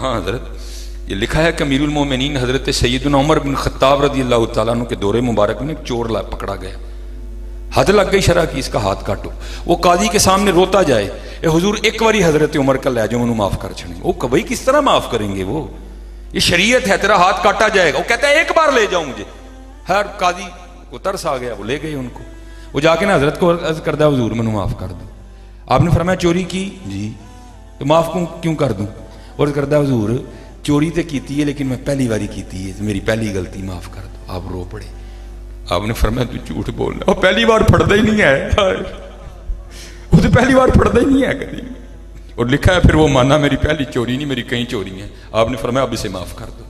ہاں حضرت یہ لکھا ہے کہ امیر المومنین حضرت سیدنا عمر بن خطاب رضی اللہ تعالیٰ عنہ کے دور مبارک میں ایک چور پکڑا گیا، حد لگ گئی شرع کی، اس کا ہاتھ کاٹو۔ وہ قاضی کے سامنے روتا جائے، اے حضور ایک باری حضرت عمر کا لے جاؤ، انہوں معاف کر چھڑیں۔ وہ کبھی کس طرح معاف کریں گے، وہ یہ شریعت ہے، تیرا ہاتھ کاٹا جائے گا۔ وہ کہتا ہے ایک بار لے جاؤ مجھے۔ ہر قاضی کو ترس آ گیا، وہ لے گئے ان کو۔ وہ جا کے نا حضرت کو عرض کردہ حضور میں معاف کر دو۔ آپ نے فرمایا چوری کی؟ جی۔ تو معاف کیوں کر دوں؟ عرض کردہ حضور چوری تو کیتی ہے لیکن میں پہلی باری کیتی ہے، میری پہلی غلطی معاف کر دو۔ آپ رو پڑے۔ آپ نے فرمایا تو جھوٹ بولنا، وہ پہلی بار پڑھتا ہی نہیں ہے، وہ تو پہلی بار پڑھتا ہی نہیں ہے کبھی۔ اور لکھا ہے پھر وہ مانا میری پہلی چوری نہیں، میری کئی چوری ہیں۔ آپ نے فرمایا اب اسے معاف کر دو۔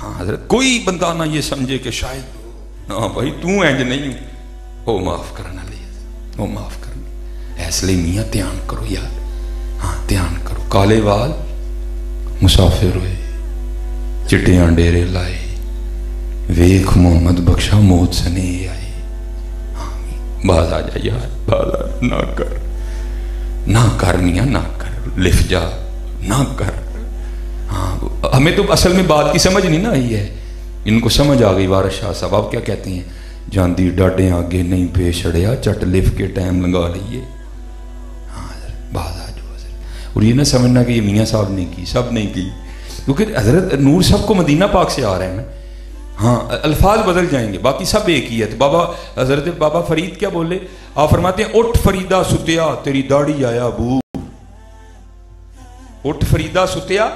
ہاں حضرت کوئی بندہ نہ یہ سمجھے کہ شاید ہاں بھائی تو انج نہیں ہوں، وہ معاف کرنا لے، وہ معاف کرنا۔ اس لیے میاں دھیان کرو یار، ہاں دھیان کرو۔ کالے وال مسافر ہوئے، چٹیاں ڈیرے لائے، ویخ محمد بخشا موت سنے آئے۔ باز آ جا یار، باز آ، نہ کر، نہ کر میاں، نہ کر، لف جا، نہ کر۔ ہاں ہمیں تو اصل میں بات کی سمجھ نہیں نہ آئی ہے، ان کو سمجھ آ گئی۔ وارث شاہ صاحب آپ کیا کہتے ہیں؟ جاندی ڈاڈے آگے نہیں پیشڑیا، چٹ لف کے ٹائم لگا لیے۔ ہاں باز آ جو حضرت۔ اور یہ نہ سمجھنا کہ یہ میاں صاحب نے کی، سب نے کی، کیونکہ حضرت نور سب کو مدینہ پاک سے آ رہے ہیں نا۔ ہاں الفاظ بدل جائیں گے، باقی سب ایک ہی ہے۔ تو بابا حضرت بابا فرید کیا بولے؟ آپ فرماتے ہیں اٹھ فریدہ ستیا تیری داڑھی آیا بور، اٹھ فریدہ ستیا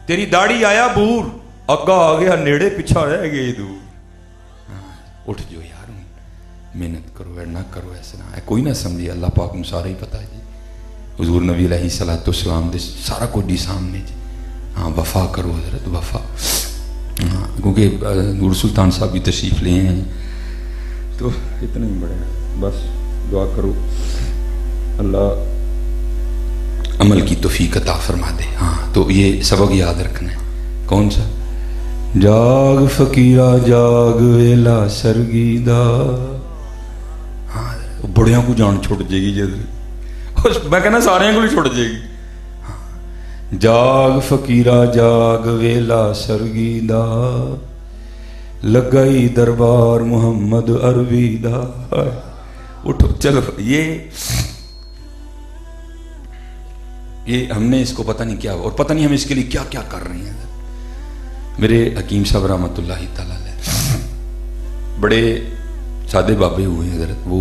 تیری داڑھی آیا بور، اگا آ گیا نیڑے پیچھا رہ گئے دور۔ اٹھ جو یار، محنت کرو، نہ کرو ایسا نہ ہے، کوئی نہ سمجھے، اللہ پاک میں سارا ہی پتا ہے جی۔ حضور نبی علیہ الصلوۃ والسلام دے سارا کچھ جی سامنے جی۔ ہاں وفا کرو حضرت، وفا۔ ہاں کیونکہ نور سلطان صاحب بھی تشریف لے ہیں، تو اتنا ہی بڑا ہے، بس دعا کرو اللہ عمل کی توفیق عطا فرما دے۔ ہاں تو یہ سبق یاد رکھنا ہے۔ کون سا؟ جاگ فقیرہ جاگ ویلا سرگیدہ۔ ہاں بڑیاں کو جان چھوڑ جائے گی جد، میں کہنا سارے کو چھوڑ جائے گی۔ جاگ فقیرہ جاگ ویلا سرگیدہ، لگائی دربار محمد عربیدہ۔ اٹھو چلو، یہ ہم نے اس کو پتہ نہیں کیا، اور پتہ نہیں ہم اس کے لیے کیا کیا کر رہے ہیں۔ میرے حکیم صاحب رحمۃ اللہ تعالیٰ علیہ بڑے سادے بابے ہوئے ہیں حضرت۔ وہ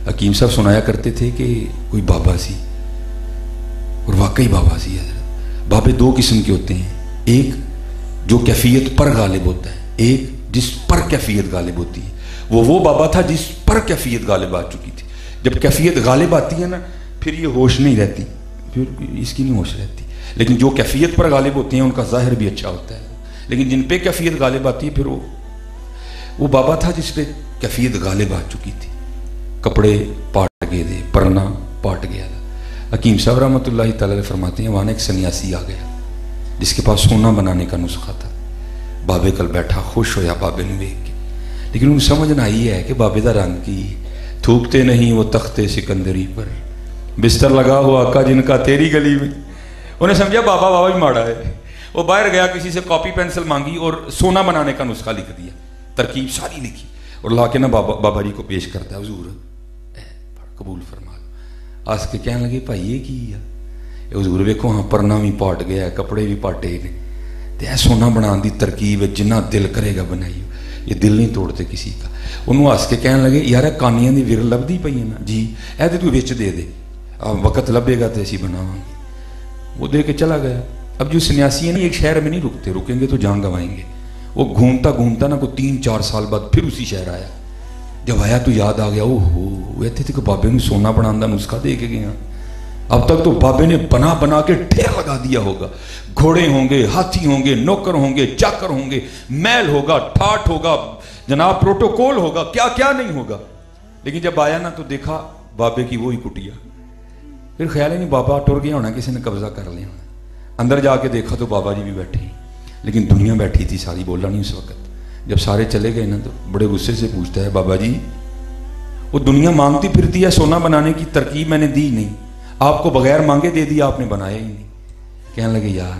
حکیم صاحب سنایا کرتے تھے کہ کوئی بابا سی، اور واقعی بابا سی حضرت۔ بابے دو قسم کے ہوتے ہیں، ایک جو کیفیت پر غالب ہوتا ہے، ایک جس پر کیفیت غالب ہوتی ہے۔ وہ بابا تھا جس پر کیفیت غالب آ چکی تھی۔ جب کیفیت غالب آتی ہے نا، پھر یہ ہوش نہیں رہتی، پھر اس کی نہیں ہوش رہتی۔ لیکن جو کیفیت پر غالب ہوتے ہیں ان کا ظاہر بھی اچھا ہوتا ہے، لیکن جن پہ کیفیت غالب آتی ہے، پھر وہ بابا تھا جس پہ کیفیت غالب آ چکی تھی۔ کپڑے پاٹ گئے تھے، پرنا پاٹ گیا تھا۔ حکیم صاحب رحمۃ اللہ تعالی فرماتے ہیں وہاں ایک سنیاسی آ گیا جس کے پاس سونا بنانے کا نسخہ تھا۔ بابے کل بیٹھا، خوش ہویا بابے نے دیکھ کے، لیکن انہیں سمجھ نہ آئی ہے کہ بابے دا رنگ کی تھوکتے نہیں وہ تختے سکندری پر، بستر لگا ہوا آقا جن کا تیری گلی میں۔ انہیں سمجھا بابا ہی ماڑا ہے۔ وہ باہر گیا، کسی سے کاپی پینسل مانگی اور سونا بنانے کا نسخہ لکھ دیا، ترکیب ساری لکھی، اور لا کے نا بابا جی کو پیش کرتا ہے، حضور قبول فرما لو۔ آس کے کہنے لگے بھائی یہ کی ہے؟ حضور ویکھو ہاں پرنا بھی پاٹ گیا ہے، کپڑے بھی پاٹے نے، تے اے سونا بنان دی ترکیب ہے، جنہ دل کرے گا بنائیو، یہ دل نہیں توڑتے کسی کا۔ انہوں ہس کے کہنے لگے یار کانیاں دی ور لبدی پئی ہے نا؟ جی۔ اے تے تو وچ دے دے، وقت لبے گا تو اسی بناواں گے۔ وہ دے کے چلا گیا۔ اب جو سنیاسی ہیں نا ایک شہر میں نہیں رکتے، رکیں گے تو جان گوائیں گے۔ وہ گھومتا گھومتا نا کوئی 3-4 سال بعد پھر اسی شہر آیا۔ جب آیا تو یاد آ گیا، اوہ ایتھے تے کہ بابے نے سونا بنانے دا نسخہ دے کے گیا۔ اب تک تو بابے نے بنا کے ڈھیر لگا دیا ہوگا، گھوڑے ہوں گے، ہاتھی ہوں گے، نوکر ہوں گے، چاکر ہوں گے، محل ہوگا، ٹھاٹ ہوگا، جناب پروٹوکول ہوگا، کیا کیا نہیں ہوگا۔ لیکن جب آیا نا تو دیکھا بابے کی وہی کٹیا۔ پھر خیال ہی نہیں بابا ٹر گیا ہونا، کسی نے قبضہ کر لیا ہونا۔ اندر جا کے دیکھا تو بابا جی بھی بیٹھے، لیکن دنیا بیٹھی تھی ساری، بولا نہیں اس وقت۔ جب سارے چلے گئے نا تو بڑے غصے سے پوچھتا ہے بابا جی وہ دنیا مانگتی پھرتی ہے، سونا بنانے کی ترکیب میں نے دی نہیں، آپ کو بغیر مانگے دے دیا، آپ نے بنایا ہی نہیں۔ کہنے لگے یار